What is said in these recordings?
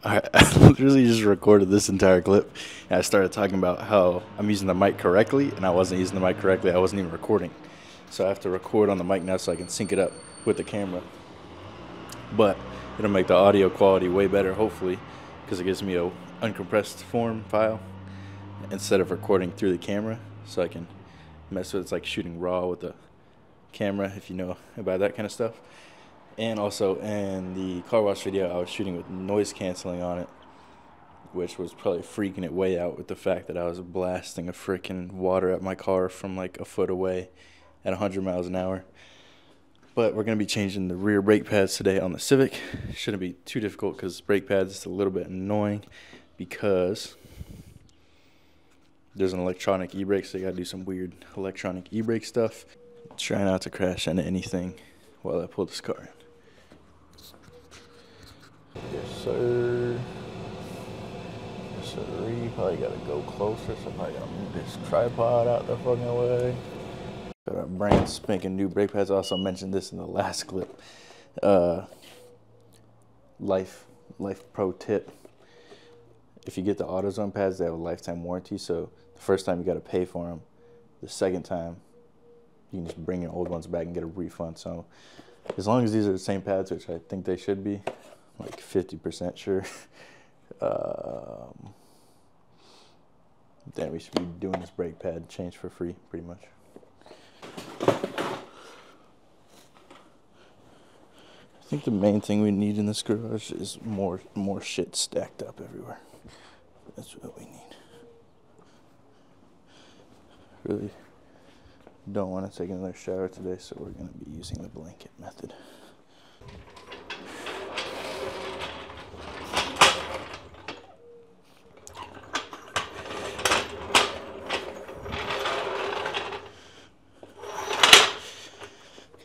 I literally just recorded this entire clip, and I started talking about how I'm using the mic correctly, and I wasn't using the mic correctly. I wasn't even recording. So I have to record on the mic now so I can sync it up with the camera. But it'll make the audio quality way better, hopefully, because it gives me a uncompressed form file instead of recording through the camera. So I can mess with it's like shooting raw with the camera, if you know about that kind of stuff. And also in the car wash video, I was shooting with noise canceling on it, which was probably freaking it way out with the fact that I was blasting a freaking water at my car from like a foot away at 100 miles an hour. But we're going to be changing the rear brake pads today on the Civic. Shouldn't be too difficult because brake pads is a little bit annoying because there's an electronic e-brake, so you got to do some weird electronic e-brake stuff. Try not to crash into anything while I pull this car in. Yes, sir. Yes, sir. Probably gotta go closer, so I probably gotta move this tripod out the fucking way. Got our brand spanking new brake pads. I also mentioned this in the last clip. Life pro tip. If you get the AutoZone pads, they have a lifetime warranty, so the first time you gotta pay for them. The second time, you can just bring your old ones back and get a refund. So as long as these are the same pads, which I think they should be, like 50% sure, then we should be doing this brake pad change for free, pretty much. I think the main thing we need in this garage is more shit stacked up everywhere. That's what we need. Really don't want to take another shower today, so we're going to be using the blanket method.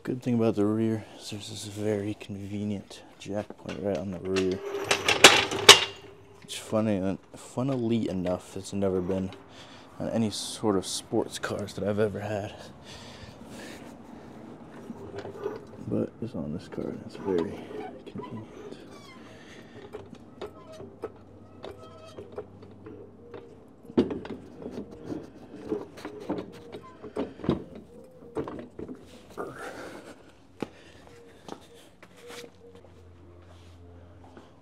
Good thing about the rear is there's this very convenient jack point right on the rear. It's funnily enough, it's never been on any sort of sports cars that I've ever had. But it's on this car and it's very convenient.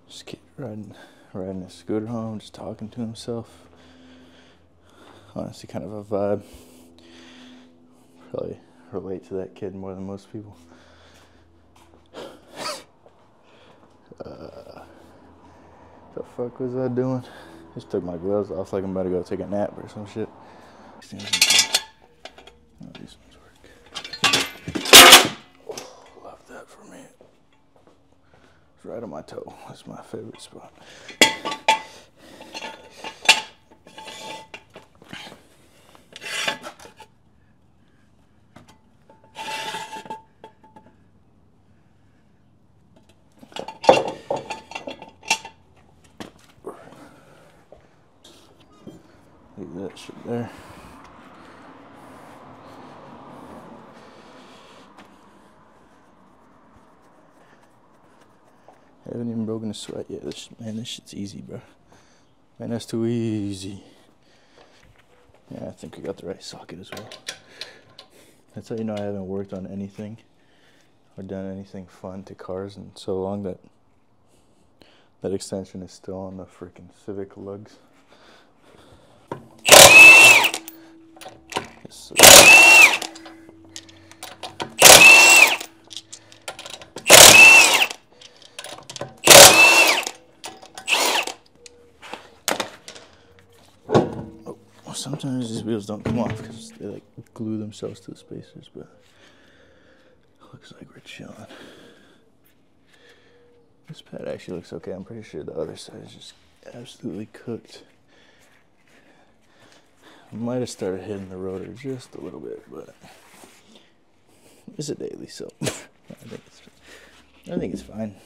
Just kid riding his scooter home, just talking to himself. Honestly, kind of a vibe. Probably relate to that kid more than most people. The fuck was I doing? Just took my gloves off like I'm about to go take a nap or some shit. Oh, these ones work. Oh, love that for me. It's right on my toe. That's my favorite spot. Leave that shit there. I haven't even broken a sweat yet. Man, this shit's easy, bro. Man, that's too easy. Yeah, I think we got the right socket as well. That's how you know I haven't worked on anything or done anything fun to cars in so long that that extension is still on the freaking Civic lugs. Yes, sometimes these wheels don't come off because they like glue themselves to the spacers, but it looks like we're chilling. This pad actually looks okay. I'm pretty sure the other side is just absolutely cooked. I might have started hitting the rotor just a little bit, but it's a daily, so I think it's fine.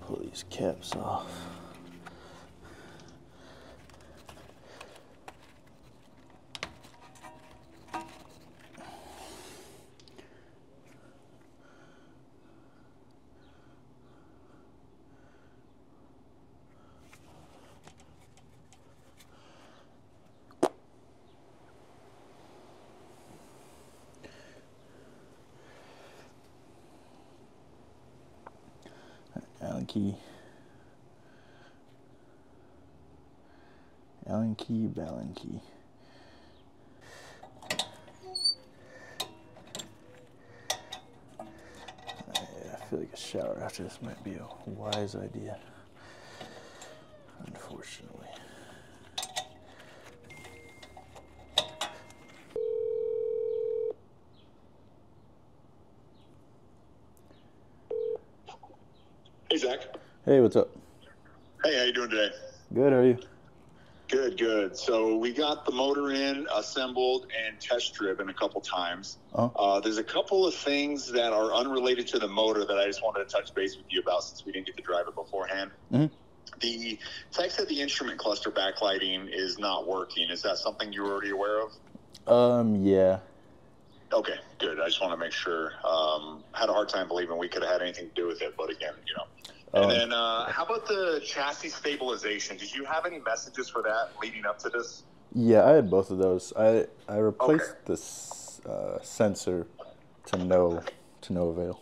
Pull these caps off. Allen key. Allen key, Allen key. I feel like a shower after this might be a wise idea. Unfortunately. Hey, Zach. Hey, what's up? Hey, how you doing today? Good, how are you? Good, good. So we got the motor in, assembled, and test driven a couple times. There's a couple of things that are unrelated to the motor that I just wanted to touch base with you about since we didn't get to drive it beforehand. The tech said the instrument cluster backlighting is not working. Is that something you're already aware of? Yeah. Okay, good. I just want to make sure. Had a hard time believing we could have had anything to do with it, but again, you know. And then how about the chassis stabilization? Did you have any messages for that leading up to this? Yeah, I had both of those. I replaced this sensor to no avail.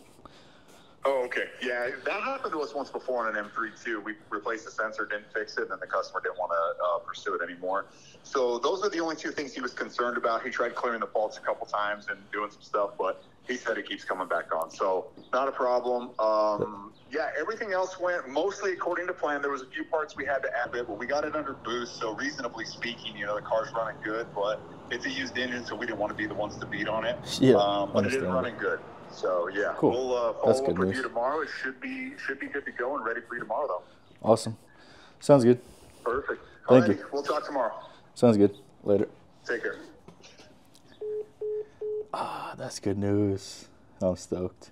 Oh, okay. Yeah, that happened to us once before on an M3 too. We replaced the sensor, didn't fix it, and then the customer didn't want to pursue it anymore. So those are the only two things he was concerned about. He tried clearing the faults a couple times and doing some stuff, but he said it keeps coming back on. So not a problem. Yeah, everything else went mostly according to plan. There was a few parts we had to add it, but we got it under boost. So reasonably speaking, you know, the car's running good, but it's a used engine, so we didn't want to be the ones to beat on it. Yeah, but it is running good. So yeah, cool. We'll follow up with you tomorrow. It should be good to go and ready for you tomorrow, though. Awesome. Sounds good. Perfect. Thank you. We'll talk tomorrow. Sounds good. Later. Take care. That's good news. I'm stoked.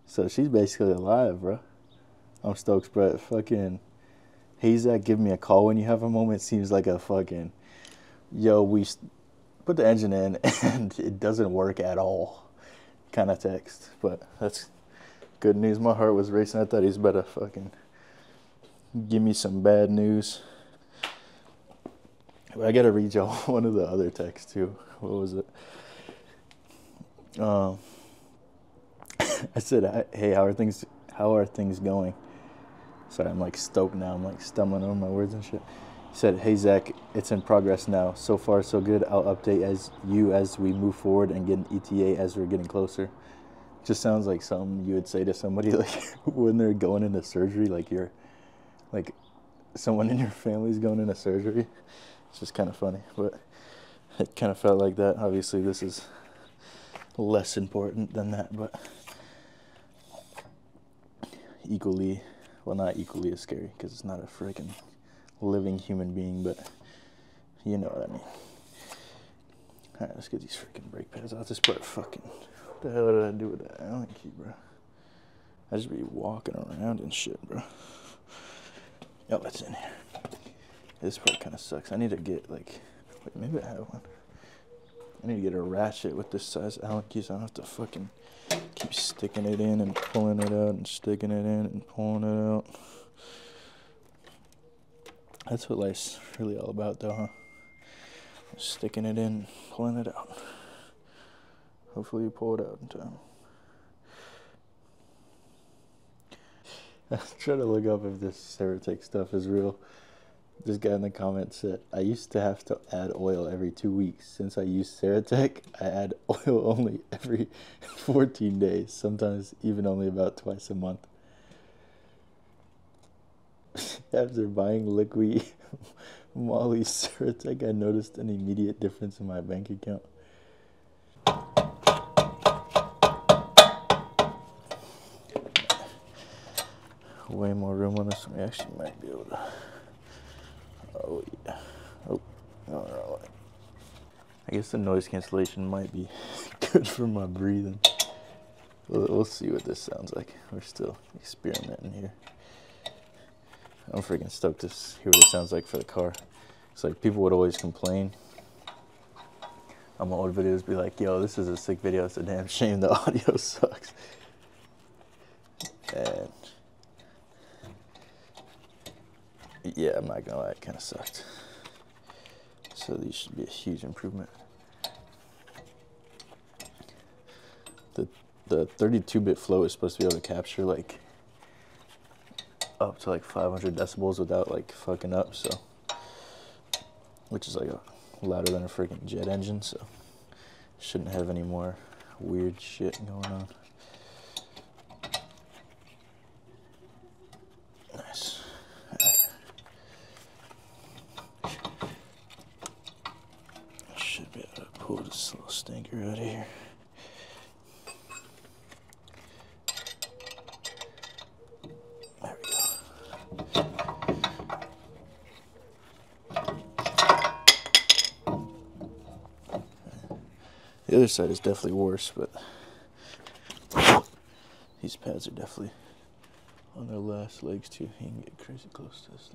So she's basically alive, bro. I'm stoked, bro. Fucking Hazak, give me a call when you have a moment. Seems like a fucking, yo, we put the engine in and it doesn't work at all kind of text. But that's good news. My heart was racing. I thought he's about to fucking give me some bad news. But I gotta read y'all one of the other texts too. What was it? I said, hey, how are things going? Sorry, I'm like stoked now. I'm like stumbling over my words and shit. He said, hey, Zach, it's in progress now. So far, so good. I'll update as we move forward and get an ETA as we're getting closer. Just sounds like something you would say to somebody like when they're going into surgery, like you're, like someone in your family's going into surgery. It's just kind of funny, but it kind of felt like that. Obviously, this is less important than that, but equally, well, not equally as scary because it's not a freaking living human being, but you know what I mean. All right, let's get these freaking brake pads out. This part fucking, what the hell did I do with that Allen key, bro? I just be walking around and shit, bro. Oh, it's in here. This part kind of sucks. I need to get like, wait, maybe I have one. I need to get a ratchet with this size Allen key so I don't have to fucking keep sticking it in and pulling it out and sticking it in and pulling it out. That's what life's really all about though, huh? Sticking it in, pulling it out. Hopefully you pull it out in time. I was trying to look up if this Ceratec stuff is real. This guy in the comments said, I used to have to add oil every 2 weeks. Since I use Ceratec, I add oil only every 14 days, sometimes even only about twice a month. After buying liquid Molly Ceratec, I noticed an immediate difference in my bank account. Way more room on this one. We actually might be able to. Oh, yeah. Oh, no. I guess the noise cancellation might be good for my breathing. We'll see what this sounds like. We're still experimenting here. I'm freaking stoked to hear what it sounds like for the car. It's like people would always complain on my old videos, be like, yo, this is a sick video. It's a damn shame the audio sucks. And yeah, I'm not gonna lie, it kind of sucked. So these should be a huge improvement. The 32-bit flow is supposed to be able to capture like up to like 500 decibels without like fucking up, so, which is like louder than a freaking jet engine, so shouldn't have any more weird shit going on. Nice. I should be able to pull this little stinker out of here. There we go. The other side is definitely worse, but these pads are definitely on their last legs too. You can get crazy close to this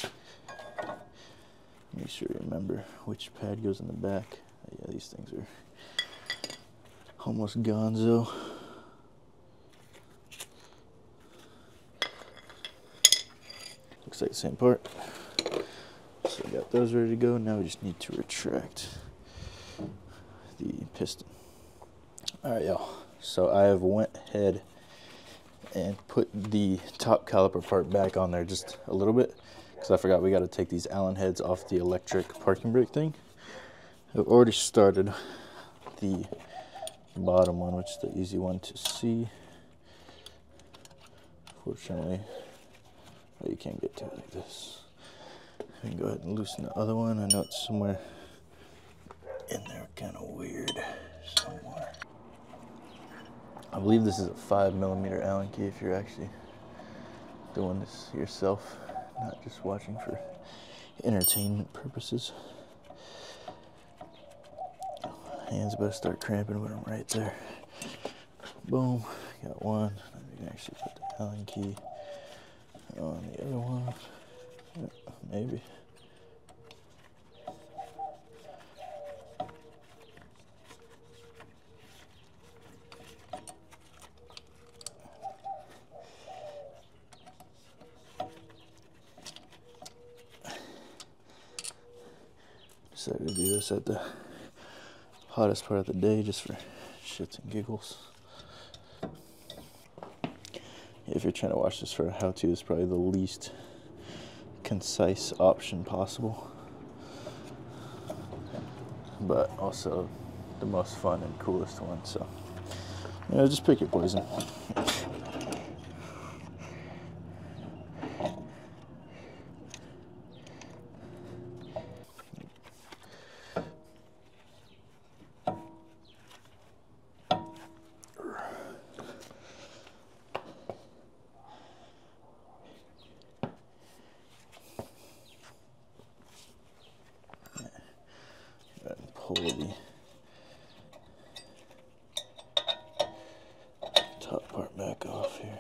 thing. Make sure you remember which pad goes in the back. Yeah, these things are almost gonzo. Looks like the same part. So we got those ready to go. Now we just need to retract the piston. Alright, y'all. So I have went ahead and put the top caliper part back on there just a little bit, because I forgot we got to take these Allen heads off the electric parking brake thing. I've already started the bottom one, which is the easy one to see. Fortunately, you can't get to it like this. We can go ahead and loosen the other one. I know it's somewhere in there, kind of weird somewhere. I believe this is a 5mm Allen key if you're actually doing this yourself, not just watching for entertainment purposes. Hands better start cramping when I'm right there. Boom, got one. You can actually put the Allen key on the other one. Maybe. Decided to do this at the hottest part of the day just for shits and giggles. If you're trying to watch this for a how-to, it's probably the least concise option possible, but also the most fun and coolest one. So, you know, just pick your poison. Pull the top part back off here.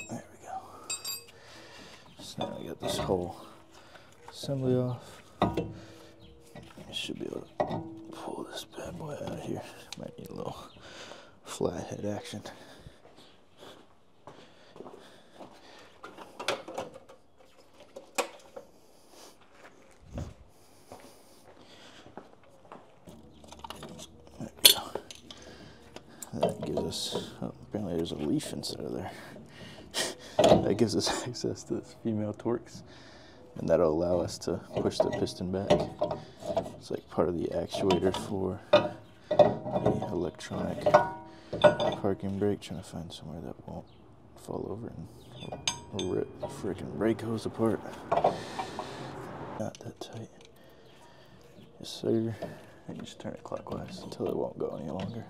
There we go. So now we got this whole assembly off. I should be able to pull this bad boy out of here. Might need a little flathead action. There we go. That gives us, oh, apparently there's a leaf inside of there. That gives us access to this female Torx. And that'll allow us to push the piston back. It's like part of the actuator for the electronic parking brake. Trying to find somewhere that won't fall over and rip the freaking brake hose apart. Not that tight. Yes, sir. And just turn it clockwise until it won't go any longer.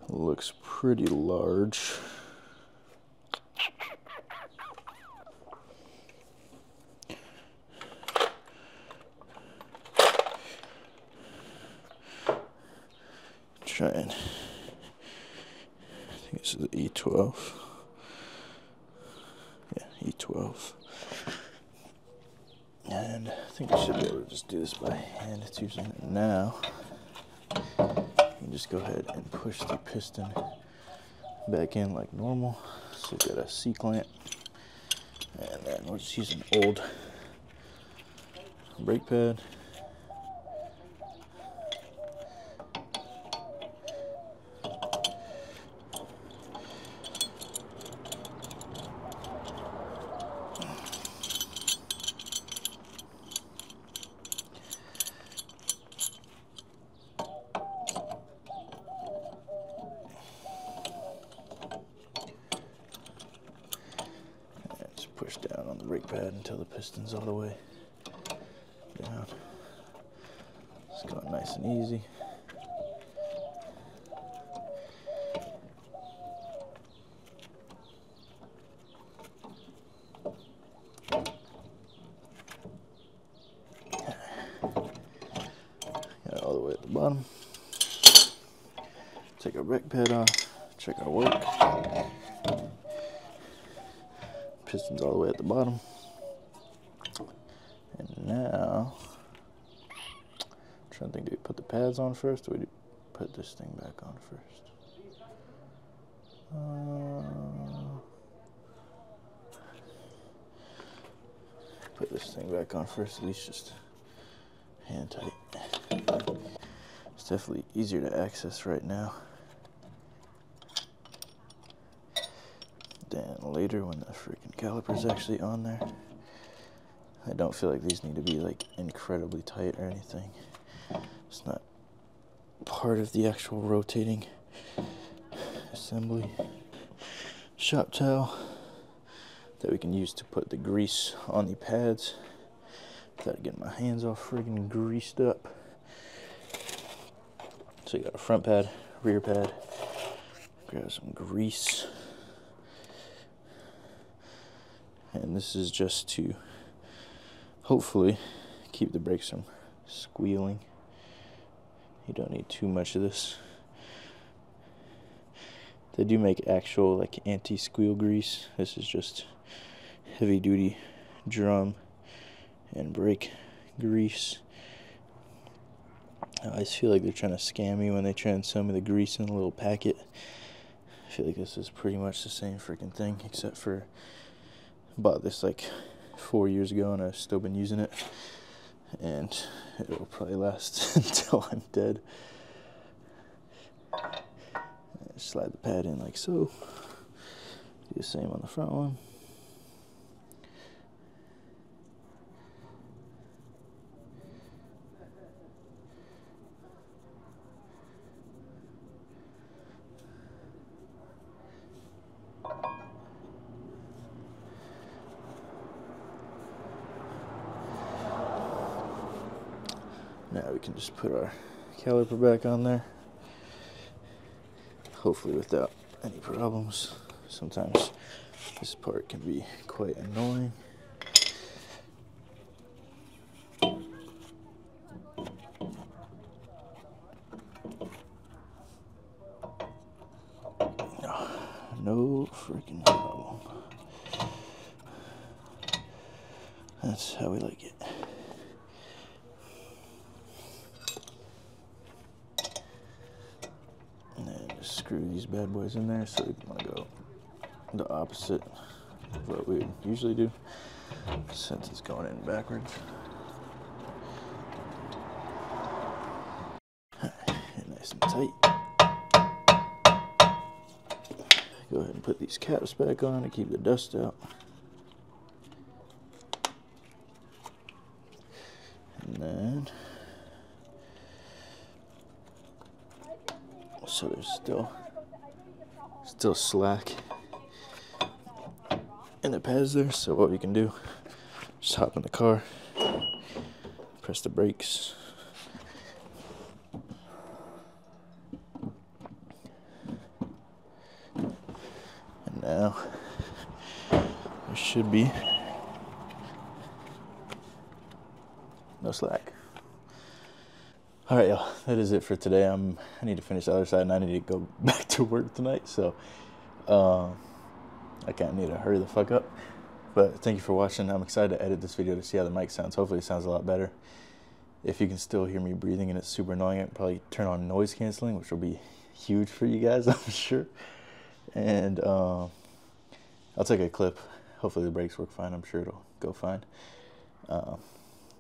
Looks pretty large. Try and, I think this is the E12. E12. And I think I should be able to just do this by hand. It's using it now. You can just go ahead and push the piston back in like normal. So we've got a C-clamp. And then we'll just use an old brake pad. Push down on the brake pad until the piston's all the way down. It's going nice and easy. Got it all the way at the bottom. Take our brake pad off, check our work. Piston's all the way at the bottom. And now, I'm trying to think, do we put the pads on first, or do we put this thing back on first? Put this thing back on first, at least just hand tight. It's definitely easier to access right now than later when the freaking caliper's actually on there. I don't feel like these need to be like incredibly tight or anything. It's not part of the actual rotating assembly. Shop towel that we can use to put the grease on the pads. Gotta get my hands all friggin' greased up. So you got a front pad, rear pad. Grab some grease. And this is just to hopefully keep the brakes from squealing. You don't need too much of this. They do make actual like anti-squeal grease. This is just heavy duty drum and brake grease. I always feel like they're trying to scam me when they try and sell me the grease in a little packet. I feel like this is pretty much the same freaking thing, except for I bought this like 4 years ago and I've still been using it, and it will probably last until I'm dead. Slide the pad in like so. Do the same on the front one. Now we can just put our caliper back on there, hopefully without any problems. Sometimes this part can be quite annoying. No freaking problem. That's how we like it. And then just screw these bad boys in there. So we want to go the opposite of what we would usually do, since it's going in backwards. Nice and tight. Go ahead and put these caps back on to keep the dust out. And then, so there's still slack in the pads there. So what we can do, just hop in the car, press the brakes. Now, there should be no slack. Alright, y'all, that is it for today. I need to finish the other side and I need to go back to work tonight, so I kind of need to hurry the fuck up. But thank you for watching. I'm excited to edit this video to see how the mic sounds. Hopefully it sounds a lot better. If you can still hear me breathing and it's super annoying, I'll probably turn on noise canceling, which will be huge for you guys, I'm sure. And I'll take a clip. Hopefully the brakes work fine. I'm sure it'll go fine.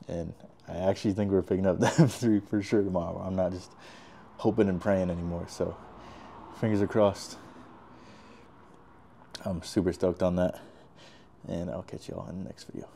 And I actually think we're picking up the M3 for sure tomorrow. I'm not just hoping and praying anymore. So fingers are crossed. I'm super stoked on that. And I'll catch you all in the next video.